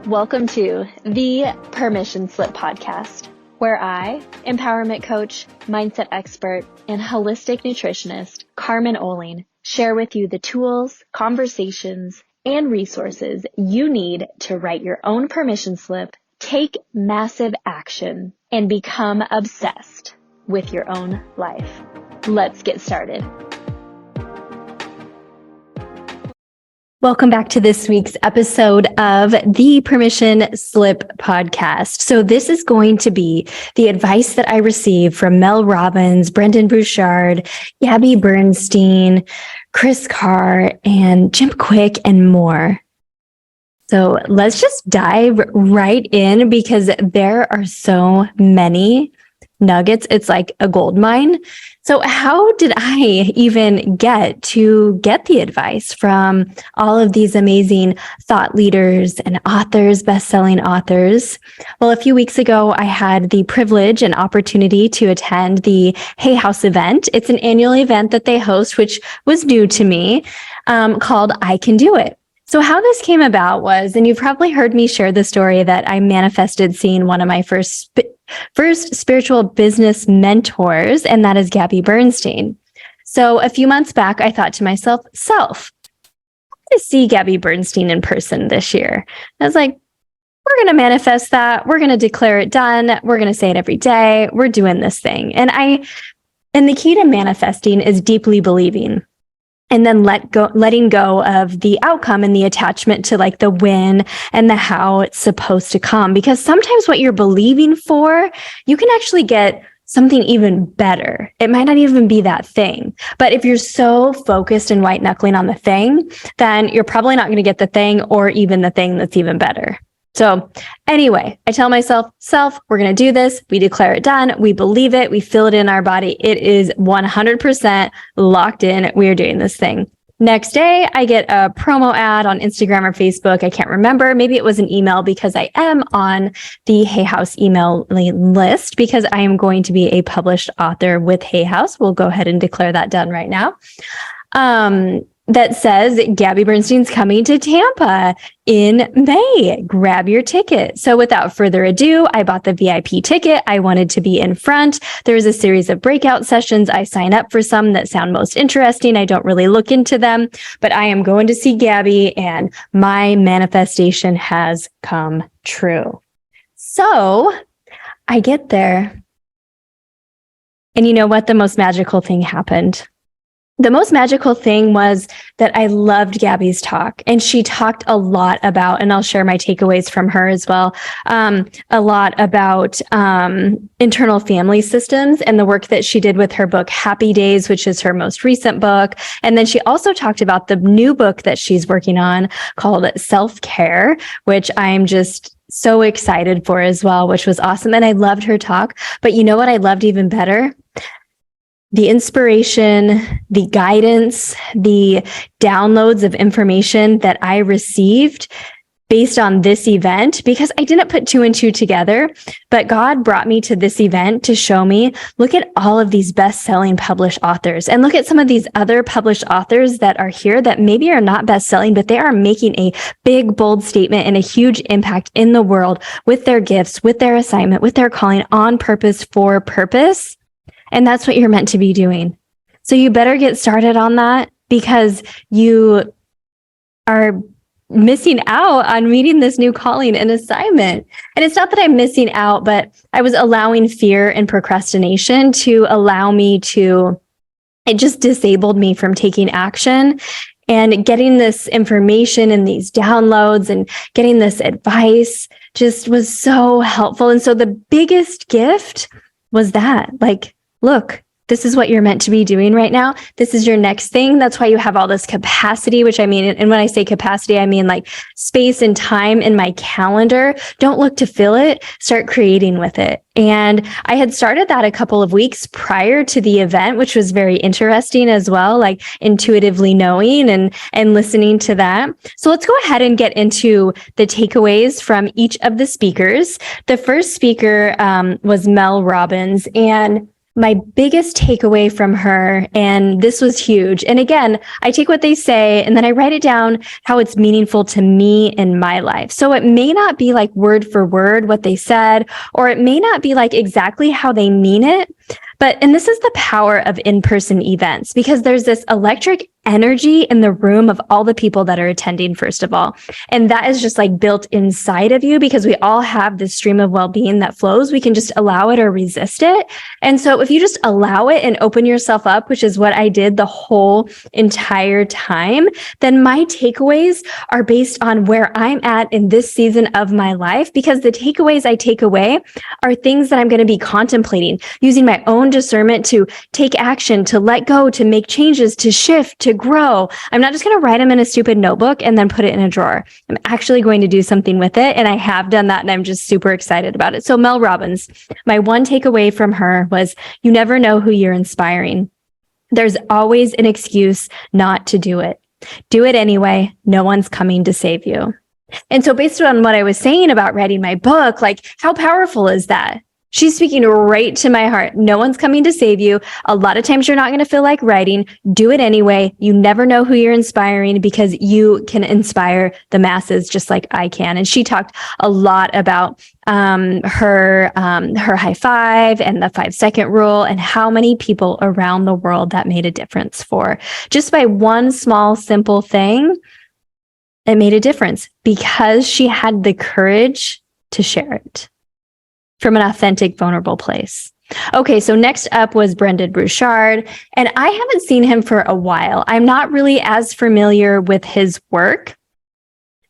Welcome to the Permission Slip podcast, where I, empowerment coach, mindset expert, and holistic nutritionist Carmen share with you the tools, conversations, and resources you need to write your own permission slip, take massive action, and become obsessed with your own life. Let's get started. Welcome back to this week's episode of the Permission Slip podcast. So this is going to be the advice that I received from Robbins, Brendon, Burchard, Gabby, Bernstein, Chris Carr, and Jim Quick, and more. So let's just dive right in because there are so many nuggets. It's like a gold mine. So how did I even get the advice from all of these amazing thought leaders and authors, best-selling authors? Well, a few weeks ago, I had the privilege and opportunity to attend the Hay House event. It's an annual event that they host, which was new to me, called I Can Do It. So how this came about was, and you've probably heard me share the story that I manifested seeing one of my first spiritual business mentors, and that is Gabby Bernstein. So a few months back, I thought to myself, I'm going to see Gabby Bernstein in person this year. I was like, we're going to manifest that. We're going to declare it done. We're going to say it every day. We're doing this thing. And the key to manifesting is deeply believing. And then letting go of the outcome and the attachment to like the when and the how it's supposed to come. Because sometimes what you're believing for, you can actually get something even better. It might not even be that thing. But if you're so focused and white knuckling on the thing, then you're probably not going to get the thing or even the thing that's even better. So anyway, I tell myself, we're going to do this. We declare it done. We believe it. We feel it in our body. It is 100% locked in. We are doing this thing. Next day, I get a promo ad on Instagram or Facebook. I can't remember. Maybe it was an email because I am on the Hay House email list because I am going to be a published author with Hay House. We'll go ahead and declare that done right now. That says Gabby Bernstein's coming to Tampa in May. Grab your ticket. So without further ado, I bought the VIP ticket. I wanted to be in front. There's a series of breakout sessions. I sign up for some that sound most interesting. I don't really look into them, but I am going to see Gabby and my manifestation has come true. So I get there. And you know what? The most magical thing happened. The most magical thing was that I loved Gabby's talk, and she talked a lot about, and I'll share my takeaways from her as well, a lot about internal family systems and the work that she did with her book, Happy Days, which is her most recent book. And then she also talked about the new book that she's working on called Self-Care, which I'm just so excited for as well, which was awesome. And I loved her talk. But you know what I loved even better? The inspiration, the guidance, the downloads of information that I received based on this event, because I didn't put two and two together, but God brought me to this event to show me, look at all of these best-selling published authors and look at some of these other published authors that are here that maybe are not best-selling, but they are making a big, bold statement and a huge impact in the world with their gifts, with their assignment, with their calling on purpose for purpose. And that's what you're meant to be doing. So you better get started on that because you are missing out on meeting this new calling and assignment. And it's not that I'm missing out, but I was allowing fear and procrastination to allow me to, it just disabled me from taking action. And getting this information and these downloads and getting this advice just was so helpful. And so the biggest gift was that, like, look, this is what you're meant to be doing right now. This is your next thing. That's why you have all this capacity, which I mean, and when I say capacity, I mean like space and time in my calendar. Don't look to fill it, start creating with it. And I had started that a couple of weeks prior to the event, which was very interesting as well, like intuitively knowing and listening to that. So let's go ahead and get into the takeaways from each of the speakers. The first speaker was Robbins, and my biggest takeaway from her, and this was huge. And again, I take what they say and then I write it down how it's meaningful to me in my life. So it may not be like word for word what they said, or it may not be like exactly how they mean it. And this is the power of in-person events, because there's this electric energy in the room of all the people that are attending, first of all. And that is just like built inside of you, because we all have this stream of well-being that flows. We can just allow it or resist it. And so if you just allow it and open yourself up, which is what I did the whole entire time, then my takeaways are based on where I'm at in this season of my life, because the takeaways I take away are things that I'm going to be contemplating, using my own discernment to take action, to let go, to make changes, to shift, to grow. I'm not just going to write them in a stupid notebook and then put it in a drawer. I'm actually going to do something with it. And I have done that. And I'm just super excited about it. So Mel Robbins, my one takeaway from her was, you never know who you're inspiring. There's always an excuse not to do it. Do it anyway. No one's coming to save you. And so based on what I was saying about writing my book, like, how powerful is that? She's speaking right to my heart. No one's coming to save you. A lot of times you're not going to feel like writing. Do it anyway. You never know who you're inspiring, because you can inspire the masses just like I can. And she talked a lot about her high five and the 5-second rule, and how many people around the world that made a difference for. Just by one small, simple thing, it made a difference, because she had the courage to share it from an authentic, vulnerable place. Okay, so next up was Brendon Burchard, and I haven't seen him for a while. I'm not really as familiar with his work.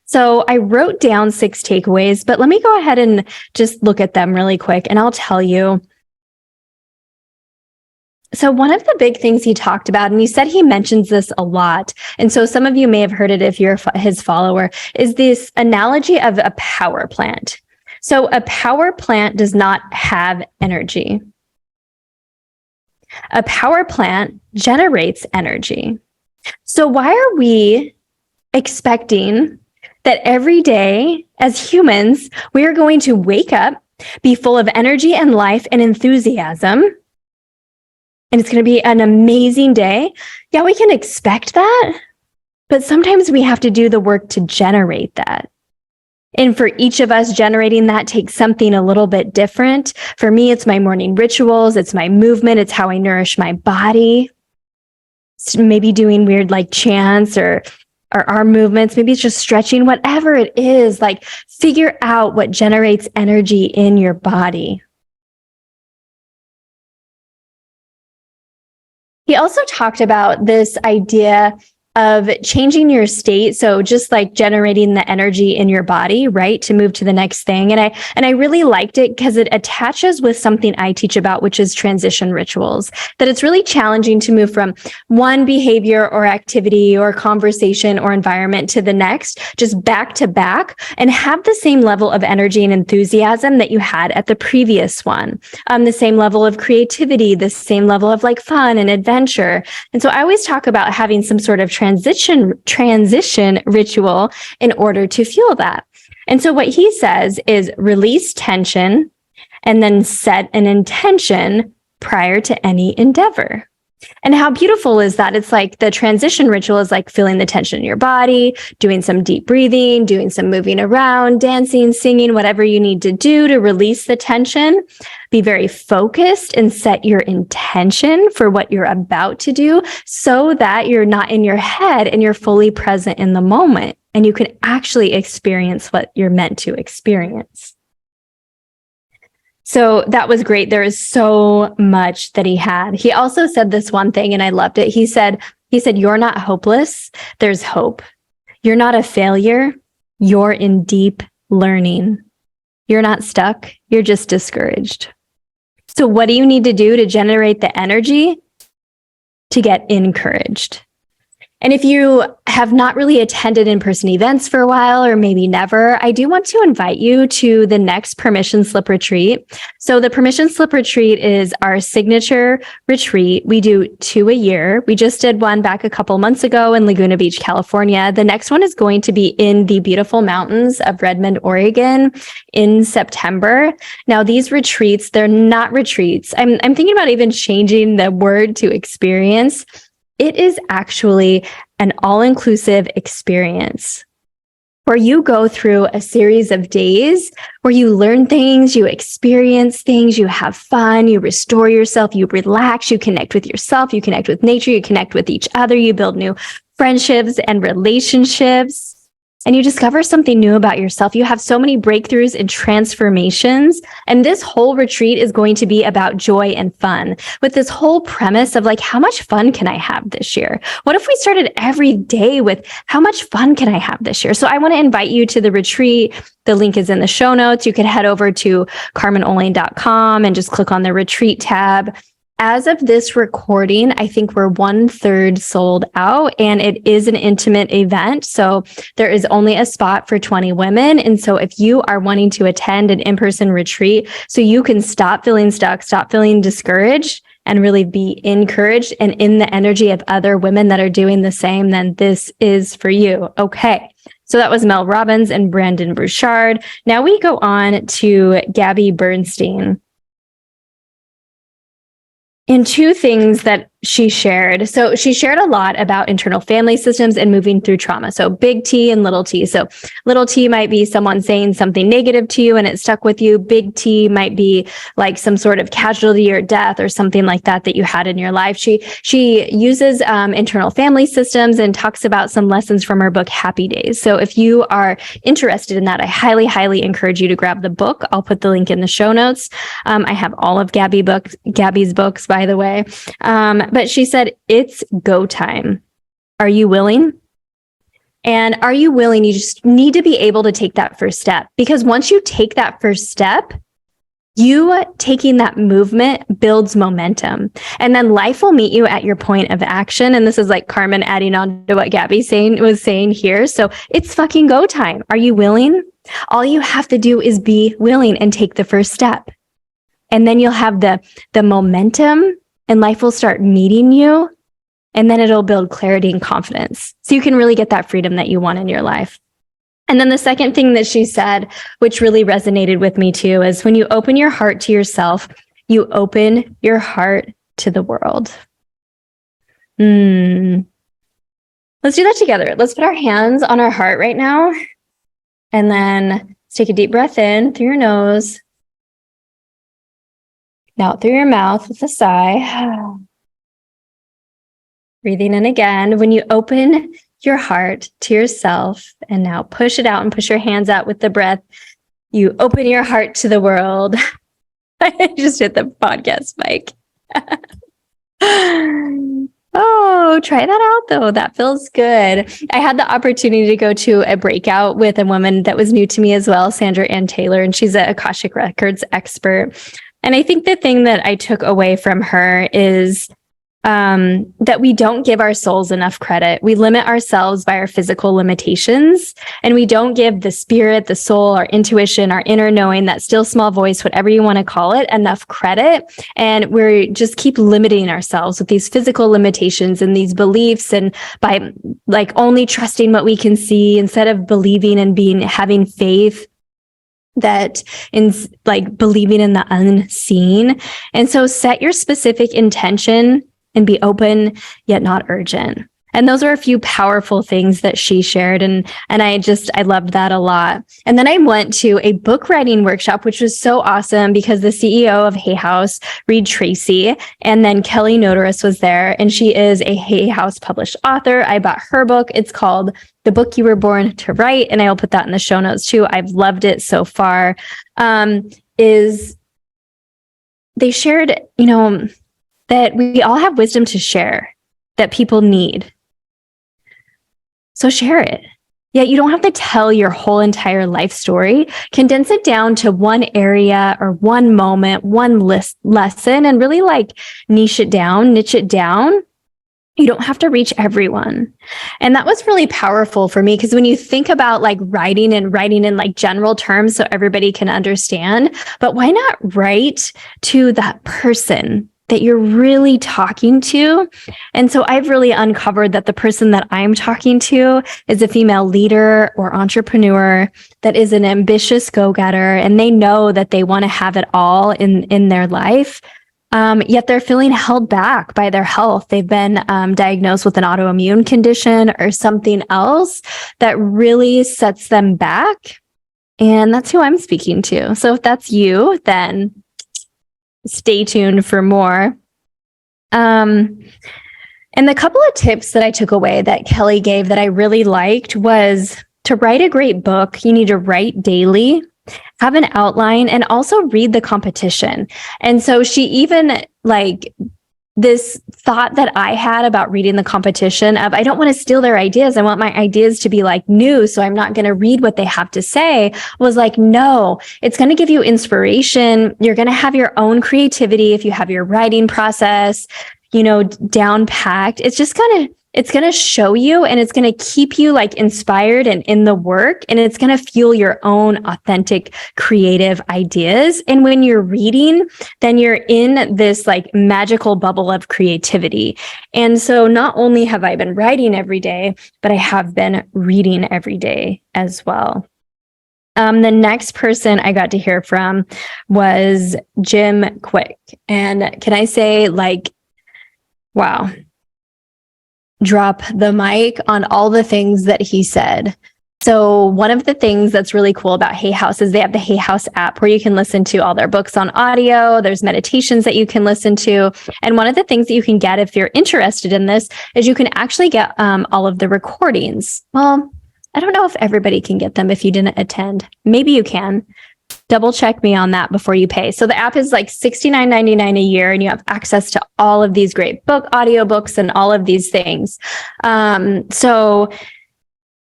So I wrote down 6 takeaways, but let me go ahead and just look at them really quick, and I'll tell you. So one of the big things he talked about, and he said he mentions this a lot, and so some of you may have heard it if you're his follower, is this analogy of a power plant. So a power plant does not have energy. A power plant generates energy. So why are we expecting that every day as humans, we are going to wake up, be full of energy and life and enthusiasm, and it's going to be an amazing day? Yeah, we can expect that, but sometimes we have to do the work to generate that. And for each of us, generating that takes something a little bit different. For me, it's my morning rituals, it's my movement, it's how I nourish my body. It's maybe doing weird like chants or arm movements, maybe it's just stretching, whatever it is, like figure out what generates energy in your body. He also talked about this idea of changing your state. So just like generating the energy in your body, right, to move to the next thing. And I really liked it because it attaches with something I teach about, which is transition rituals, that it's really challenging to move from one behavior or activity or conversation or environment to the next, just back to back, and have the same level of energy and enthusiasm that you had at the previous one. The same level of creativity, the same level of like fun and adventure. And so I always talk about having some sort of transition ritual in order to fuel that. And so what he says is release tension and then set an intention prior to any endeavor. And how beautiful is that? It's like the transition ritual is like feeling the tension in your body, doing some deep breathing, doing some moving around, dancing, singing, whatever you need to do to release the tension. Be very focused and set your intention for what you're about to do so that you're not in your head and you're fully present in the moment and you can actually experience what you're meant to experience. So that was great. There is so much that he had. He also said this one thing, and I loved it. He said, you're not hopeless. There's hope. You're not a failure. You're in deep learning. You're not stuck. You're just discouraged. So what do you need to do to generate the energy to get encouraged? And if you have not really attended in-person events for a while, or maybe never, I do want to invite you to the next Permission Slip Retreat. So the Permission Slip Retreat is our signature retreat. We do 2 a year. We just did one back a couple months ago in Laguna Beach, California. The next one is going to be in the beautiful mountains of Redmond, Oregon in September. Now, these retreats, they're not retreats. I'm thinking about even changing the word to experience. It is actually an all-inclusive experience where you go through a series of days where you learn things, you experience things, you have fun, you restore yourself, you relax, you connect with yourself, you connect with nature, you connect with each other, you build new friendships and relationships, and you discover something new about yourself. You have so many breakthroughs and transformations. And this whole retreat is going to be about joy and fun, with this whole premise of like, how much fun can I have this year? What if we started every day with how much fun can I have this year? So I want to invite you to the retreat. The link is in the show notes. You could head over to carmenolane.com and just click on the retreat tab. As of this recording, I think we're 1/3 sold out, and it is an intimate event. So there is only a spot for 20 women. And so if you are wanting to attend an in-person retreat so you can stop feeling stuck, stop feeling discouraged, and really be encouraged and in the energy of other women that are doing the same, then this is for you. Okay. So that was Mel Robbins and Brendon Burchard. Now we go on to Gabby Bernstein. And 2 things that she shared. So she shared a lot about internal family systems and moving through trauma. So big T and little t. So little t might be someone saying something negative to you and it stuck with you. Big T might be like some sort of casualty or death or something like that that you had in your life. She uses internal family systems and talks about some lessons from her book, Happy Days. So if you are interested in that, I highly, highly encourage you to grab the book. I'll put the link in the show notes. I have all of Gabby's books, by the way. But she said, it's go time. Are you willing? And are you willing? You just need to be able to take that first step, because once you take that first step, you taking that movement builds momentum, and then life will meet you at your point of action. And this is like Carmen adding on to what Gabby was saying here. So it's fucking go time. Are you willing? All you have to do is be willing and take the first step. And then you'll have the momentum, and life will start meeting you, and then it'll build clarity and confidence. So you can really get that freedom that you want in your life. And then the second thing that she said, which really resonated with me too, is when you open your heart to yourself, you open your heart to the world. Let's do that together. Let's put our hands on our heart right now. And then let's take a deep breath in through your nose. Out through your mouth with a sigh. Breathing in again. When you open your heart to yourself, and now push it out and push your hands out with the breath, you open your heart to the world. I just hit the podcast mic. Oh, try that out though. That feels good. I had the opportunity to go to a breakout with a woman that was new to me as well, Sandra Ann Taylor, and she's an Akashic Records expert. And I think the thing that I took away from her is that we don't give our souls enough credit. We limit ourselves by our physical limitations, and we don't give the spirit, the soul, our intuition, our inner knowing, that still small voice, whatever you want to call it, enough credit. And we just keep limiting ourselves with these physical limitations and these beliefs, and by like only trusting what we can see instead of believing and having faith that in like believing in the unseen. And so set your specific intention and be open, yet not urgent. And those are a few powerful things that she shared. And I loved that a lot. And then I went to a book writing workshop, which was so awesome because the CEO of Hay House, Reed Tracy, and then Kelly Notaris was there. And she is a Hay House published author. I bought her book. It's called The Book You Were Born to Write. And I'll put that in the show notes too. I've loved it so far. They shared, that we all have wisdom to share that people need. So share it. Yeah, you don't have to tell your whole entire life story. Condense it down to one area or one moment, one lesson, and really like niche it down You don't have to reach everyone. And that was really powerful for me, because when you think about like writing in like general terms so everybody can understand, but why not write to that person that you're really talking to? And so I've really uncovered that the person that I'm talking to is a female leader or entrepreneur that is an ambitious go-getter, and they know that they want to have it all in their life. Yet they're feeling held back by their health. They've been diagnosed with an autoimmune condition or something else that really sets them back. And that's who I'm speaking to. So if that's you, then stay tuned for more. And the couple of tips that I took away that Kelly gave that I really liked was to write a great book. You need to write daily, have an outline, and also read the competition. And so she even like this thought that I had about reading the competition of, I don't want to steal their ideas. I want my ideas to be like new. So I'm not going to read what they have to say, was like, no, it's going to give you inspiration. You're going to have your own creativity. If you have your writing process, down packed, it's going to show you, and it's going to keep you like inspired and in the work, and it's going to fuel your own authentic creative ideas. And when you're reading, then you're in this like magical bubble of creativity. And so not only have I been writing every day, but I have been reading every day as well. The next person I got to hear from was Jim Quick. And can I say, like, wow, drop the mic on all the things that he said. So one of the things that's really cool about Hay House is they have the Hay House app where you can listen to all their books on audio. There's meditations that you can listen to. And one of the things that you can get if you're interested in this is you can actually get all of the recordings. Well, I don't know if everybody can get them if you didn't attend. Maybe you can. Double check me on that before you pay. So the app is like $69.99 a year, and you have access to all of these great audiobooks and all of these things. So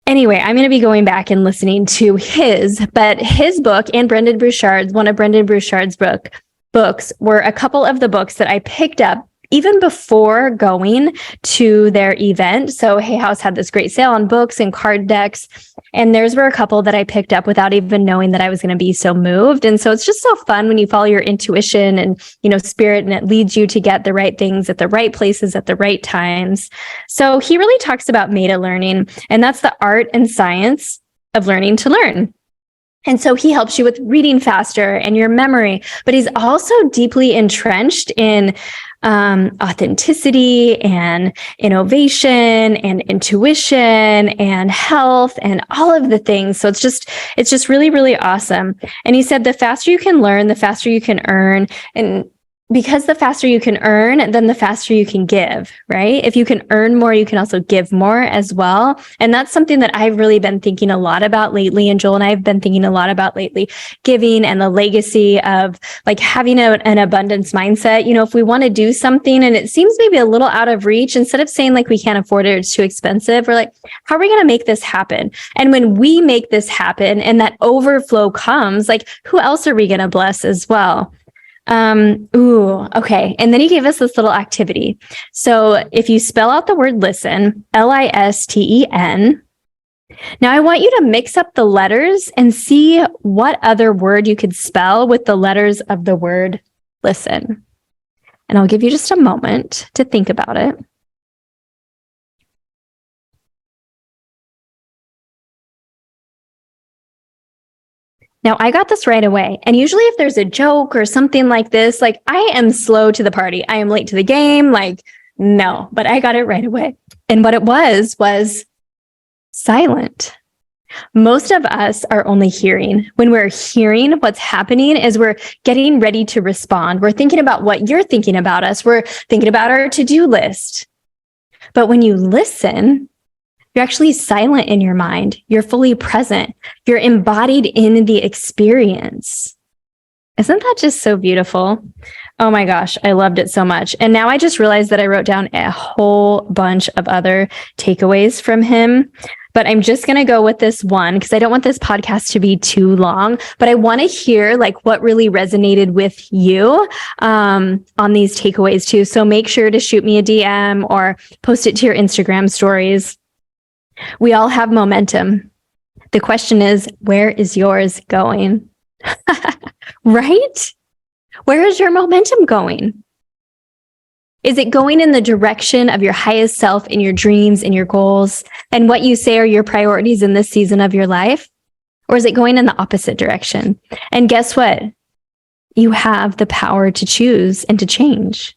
anyway, I'm going to be going back and listening to his book and one of Brendon Burchard's books were a couple of the books that I picked up even before going to their event. So Hay House had this great sale on books and card decks, and theirs were a couple that I picked up without even knowing that I was going to be so moved. And so it's just so fun when you follow your intuition and, spirit, and it leads you to get the right things at the right places at the right times. So he really talks about meta learning, and that's the art and science of learning to learn. And so he helps you with reading faster and your memory, but he's also deeply entrenched in authenticity and innovation and intuition and health and all of the things. So it's just really, really awesome. And he said, the faster you can learn, the faster you can earn. And because the faster you can earn, then the faster you can give, right? If you can earn more, you can also give more as well. And that's something that I've really been thinking a lot about lately. And Joel and I have been thinking a lot about lately, giving and the legacy of like having an abundance mindset. If we want to do something and it seems maybe a little out of reach, instead of saying like we can't afford it, it's too expensive, we're like, how are we going to make this happen? And when we make this happen and that overflow comes, like who else are we going to bless as well? Okay. And then he gave us this little activity. So if you spell out the word listen, Listen, now I want you to mix up the letters and see what other word you could spell with the letters of the word listen. And I'll give you just a moment to think about it. Now, I got this right away. And usually if there's a joke or something like this, like I am slow to the party. I am late to the game. Like, no, but I got it right away. And what it was silent. Most of us are only hearing. When we're hearing, what's happening is we're getting ready to respond. We're thinking about what you're thinking about us. We're thinking about our to-do list. But when you listen, you're actually silent in your mind. You're fully present. You're embodied in the experience. Isn't that just so beautiful? Oh my gosh, I loved it so much. And now I just realized that I wrote down a whole bunch of other takeaways from him. but I'm just going to go with this one because I don't want this podcast to be too long, but I want to hear like what really resonated with you on these takeaways too. So make sure to shoot me a DM or post it to your Instagram stories. We all have momentum. The question is, where is yours going? Right? Where is your momentum going? Is it going in the direction of your highest self and your dreams and your goals and what you say are your priorities in this season of your life? Or is it going in the opposite direction? And guess what? You have the power to choose and to change.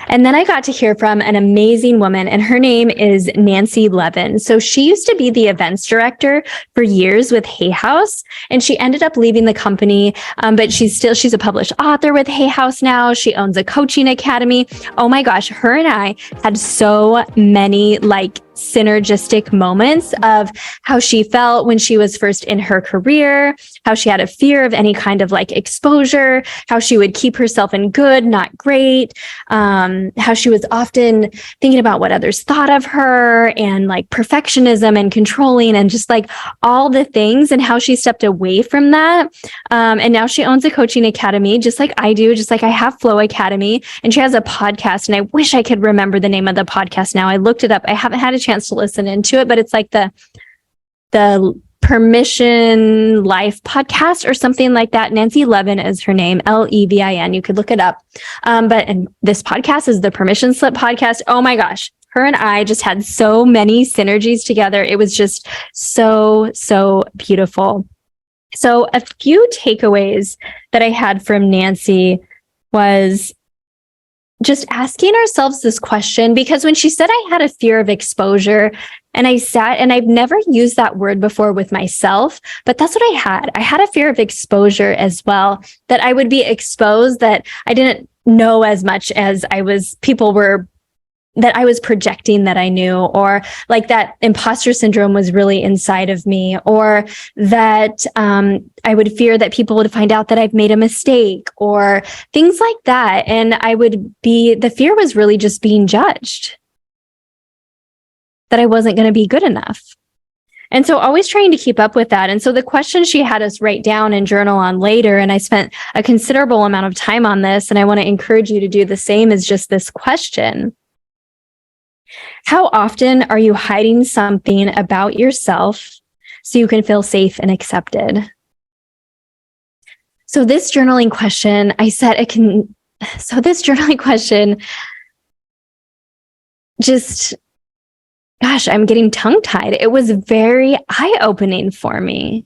And then I got to hear from an amazing woman, and her name is Nancy Levin. So she used to be the events director for years with Hay House, and she ended up leaving the company. But she's a published author with Hay House now. She owns a coaching academy. Oh my gosh, her and I had so many synergistic moments of how she felt when she was first in her career, how she had a fear of any kind of exposure, how she would keep herself in good, not great, how she was often thinking about what others thought of her and perfectionism and controlling and just all the things, and how she stepped away from that. And now she owns a coaching academy, just like I do, just like I have Flow Academy, and she has a podcast, and I wish I could remember the name of the podcast now. I looked it up. I haven't had a chance to listen into it, but it's the Permission Life podcast or something like that. Nancy Levin is her name, Levin. You could look it up. And this podcast is the Permission Slip podcast. Oh my gosh. Her and I just had so many synergies together. It was just so, so beautiful. So a few takeaways that I had from Nancy was just asking ourselves this question, because when she said I had a fear of exposure, and I sat, and I've never used that word before with myself, but that's what I had. I had a fear of exposure as well, that I would be exposed, that I didn't know as much as that I was projecting that I knew, or that imposter syndrome was really inside of me, or that I would fear that people would find out that I've made a mistake or things like that. And the fear was really just being judged, that I wasn't going to be good enough. And so always trying to keep up with that. And so the question she had us write down and journal on later, and I spent a considerable amount of time on this, and I want to encourage you to do the same, is just this question. How often are you hiding something about yourself so you can feel safe and accepted? So this journaling question, I'm getting tongue-tied. It was very eye-opening for me.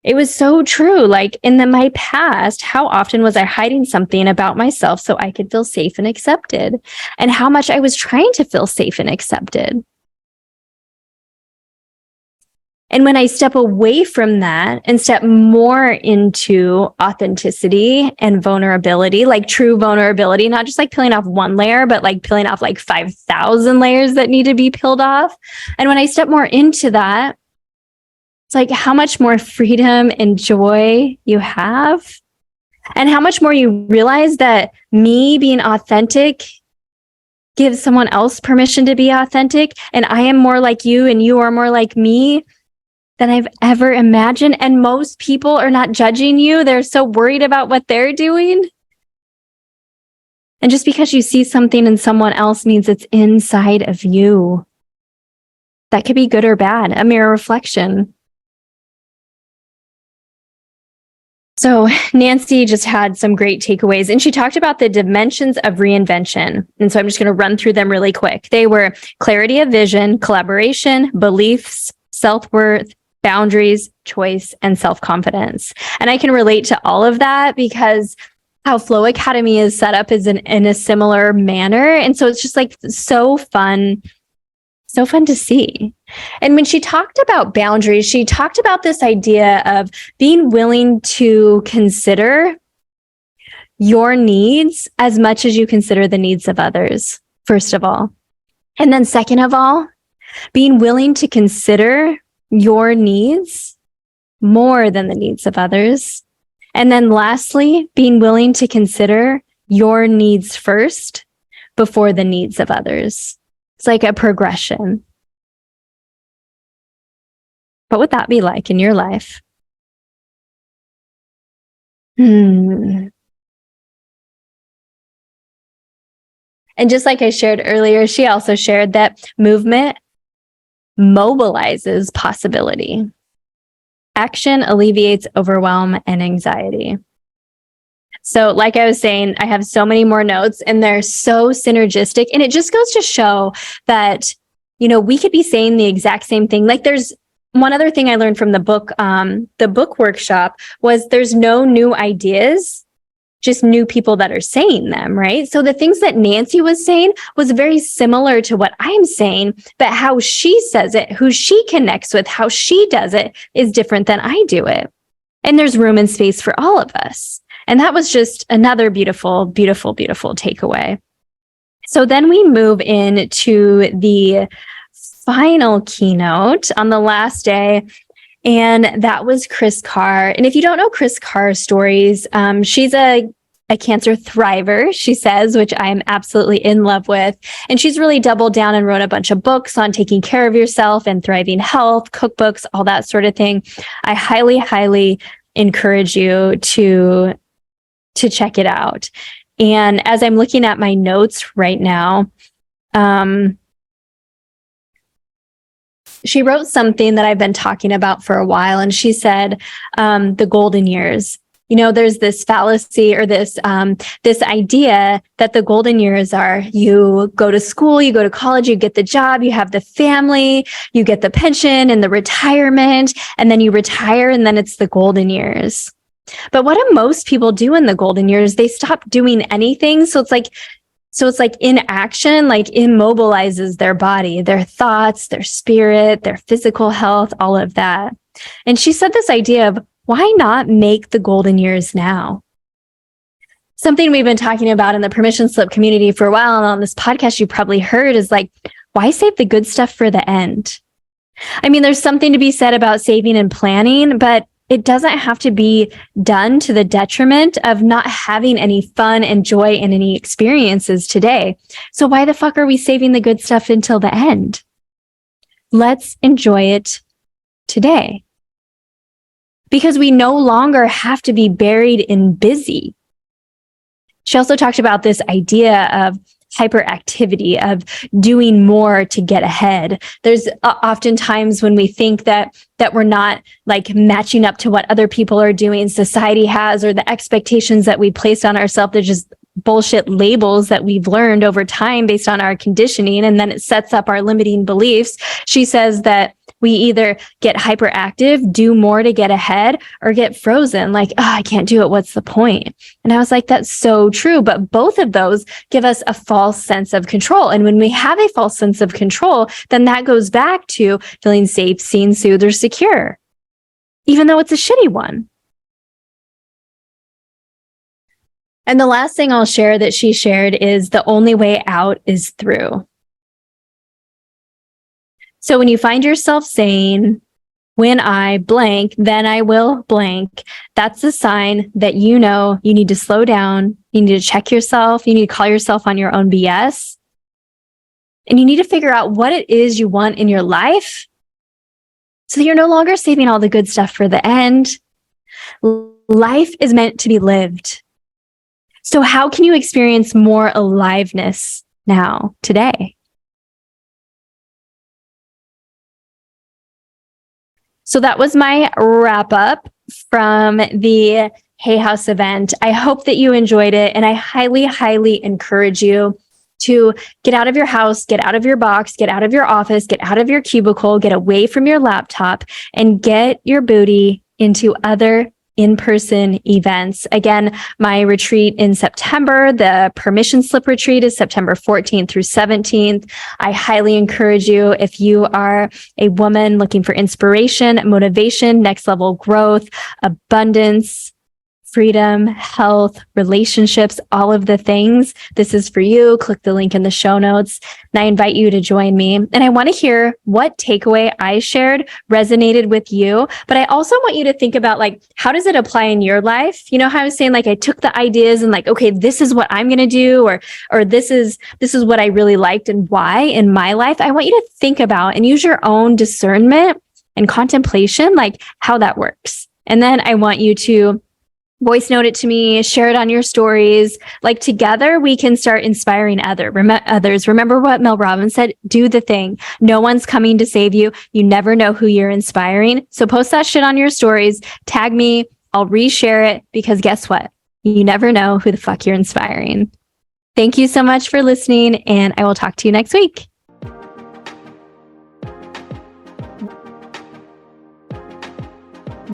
It was so true. In my past, how often was I hiding something about myself so I could feel safe and accepted? And how much I was trying to feel safe and accepted. And when I step away from that and step more into authenticity and vulnerability, true vulnerability, not just peeling off one layer, but peeling off 5,000 layers that need to be peeled off. And when I step more into that, it's how much more freedom and joy you have, and how much more you realize that me being authentic gives someone else permission to be authentic, and I am more like you and you are more like me than I've ever imagined. And most people are not judging you. They're so worried about what they're doing. And just because you see something in someone else means it's inside of you. That could be good or bad, a mirror reflection. So Nancy just had some great takeaways, and she talked about the dimensions of reinvention. And so I'm just going to run through them really quick. They were clarity of vision, collaboration, beliefs, self-worth, boundaries, choice, and self-confidence. And I can relate to all of that because how Flow Academy is set up is in a similar manner. And so it's just so fun to see. And when she talked about boundaries, she talked about this idea of being willing to consider your needs as much as you consider the needs of others, first of all. And then second of all, being willing to consider your needs more than the needs of others. And then lastly, being willing to consider your needs first before the needs of others. It's like a progression. What would that be like in your life? And just like I shared earlier, she also shared that movement mobilizes possibility. Action alleviates overwhelm and anxiety. So like I was saying, I have so many more notes and they're so synergistic. And it just goes to show that, we could be saying the exact same thing. Like there's one other thing I learned from the book workshop was there's no new ideas, just new people that are saying them, right? So the things that Nancy was saying was very similar to what I'm saying, but how she says it, who she connects with, how she does it is different than I do it. And there's room and space for all of us. And that was just another beautiful, beautiful, beautiful takeaway. So then we move into the final keynote on the last day. And that was Chris Carr. And if you don't know Chris Carr's stories, she's a cancer thriver, she says, which I'm absolutely in love with. And she's really doubled down and wrote a bunch of books on taking care of yourself and thriving health, cookbooks, all that sort of thing. I highly, highly encourage you to check it out. And as I'm looking at my notes right now, she wrote something that I've been talking about for a while, and she said, the golden years. There's this fallacy or this idea that the golden years are you go to school, you go to college, you get the job, you have the family, you get the pension and the retirement, and then you retire, and then it's the golden years. But what do most people do in the golden years? They stop doing anything. So it's like inaction, like immobilizes their body, their thoughts, their spirit, their physical health, all of that. And she said this idea of why not make the golden years now? Something we've been talking about in the permission slip community for a while, and on this podcast you probably heard is like, why save the good stuff for the end? I mean, there's something to be said about saving and planning, but it doesn't have to be done to the detriment of not having any fun and joy and any experiences today. So why the fuck are we saving the good stuff until the end? Let's enjoy it today. Because we no longer have to be buried in busy. She also talked about this idea of hyperactivity, of doing more to get ahead. There's oftentimes when we think that we're not like matching up to what other people are doing, society has, or the expectations that we place on ourselves. They're just bullshit labels that we've learned over time based on our conditioning, and then it sets up our limiting beliefs. She says that we either get hyperactive, do more to get ahead, or get frozen, like, oh, I can't do it. What's the point? And I was like, that's so true. But both of those give us a false sense of control. And when we have a false sense of control, then that goes back to feeling safe, seen, soothed, or secure, even though it's a shitty one. And the last thing I'll share that she shared is the only way out is through. So when you find yourself saying, when I blank, then I will blank, that's a sign that you need to slow down. You need to check yourself. You need to call yourself on your own BS. And you need to figure out what it is you want in your life so that you're no longer saving all the good stuff for the end. Life is meant to be lived. So how can you experience more aliveness now, today? So that was my wrap up from the Hay House event. I hope that you enjoyed it, and I highly, highly encourage you to get out of your house, get out of your box, get out of your office, get out of your cubicle, get away from your laptop, and get your booty into other in-person events. Again, my retreat in September, the permission slip retreat, is September 14th through 17th. I highly encourage you, if you are a woman looking for inspiration, motivation, next level growth, abundance, freedom, health, relationships, all of the things, this is for you. Click the link in the show notes, and I invite you to join me. And I want to hear what takeaway I shared resonated with you, but I also want you to think about, like, how does it apply in your life? You know how I was saying, like, I took the ideas and like, okay, this is what I'm going to do, or this is what I really liked and why in my life. I want you to think about and use your own discernment and contemplation, like how that works. And then I want you to voice note it to me, share it on your stories. Like together we can start inspiring others. Remember what Mel Robbins said, do the thing. No one's coming to save you. You never know who you're inspiring. So post that shit on your stories, tag me, I'll reshare it, because guess what? You never know who the fuck you're inspiring. Thank you so much for listening, and I will talk to you next week.